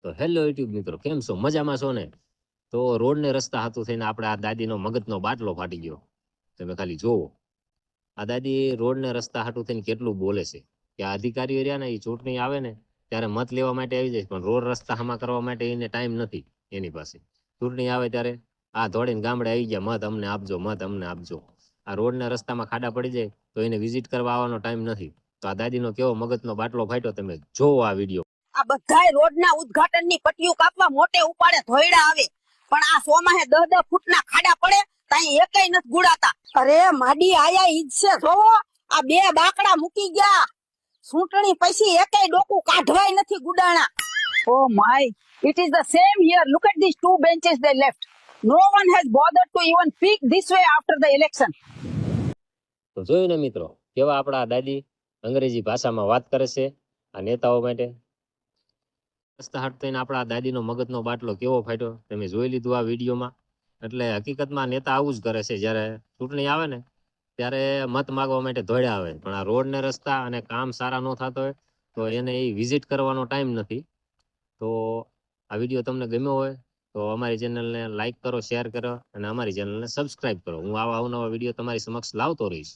તો hello YouTube મિત્રો, કેમ છો? મજામાં છો ને? તો રોડ ને રસ્તા હાથું થઈને આપણે આ દાદીનો મગજનો બાટલો ફાટી ગયો. તમે ખાલી જોવો, આ દાદી રોડ ને રસ્તા હાટું થઈને કેટલું બોલે છે કે આ અધિકારીઓ રહ્યા ને એ ચૂંટણી આવે ને ત્યારે મત લેવા માટે આવી જાય, પણ રોડ રસ્તા હામા કરવા માટે એને ટાઈમ નથી એની પાસે. ચૂંટણી આવે ત્યારે આ દોડીને ગામડે આવી ગયા, મત અમને આપજો, મત અમને આપજો. આ રોડ ને રસ્તામાં ખાડા પડી જાય તો એને વિઝિટ કરવા આવવાનો ટાઈમ નથી. તો આ દાદીનો કેવો મગજનો બાટલો ફાટ્યો, તમે જોવો આ વિડીયો. આ બધાય રોડના ઉદ્ઘાટનની પટ્ટીઓ કાપવા મોટે ઉપાડે ધોયડા આવે, પણ આ સોમાહે 10-10 ફૂટના ખાડા પડે તાઈ એકેય નથી ગુડાતા. અરે માડી આયા ઈજ છે, જોવો આ બે બાકડા મૂકી ગયા. ચૂંટણી પછી એકેય ડોકું કાઢવાય નથી ગુડાણા. Oh my, it is the same here. Look at these two benches they left. No one has bothered to even speak this way after the election. તો જોયું ને મિત્રો, કેવા આપણા દાદી અંગ્રેજી ભાષામાં વાત કરે છે આ નેતાઓ માટે. રસ્તા હાટ થઈને આપણા દાદીનો મગજનો બાટલો કેવો ફાટ્યો તમે જોઈ લીધું આ વિડીયોમાં. એટલે હકીકતમાં નેતા આવું જ કરે છે, જ્યારે ચૂંટણી આવે ને ત્યારે મત માગવા માટે દોડ્યા આવે, પણ આ રોડ ને રસ્તા અને કામ સારા ન થતા હોય તો એને એ વિઝિટ કરવાનો ટાઈમ નથી. તો આ વિડીયો તમને ગમ્યો હોય તો અમારી ચેનલને લાઈક કરો, શેર કરો અને અમારી ચેનલને સબસ્ક્રાઈબ કરો. હું આવા અવનવા વિડીયો તમારી સમક્ષ લાવતો રહીશ.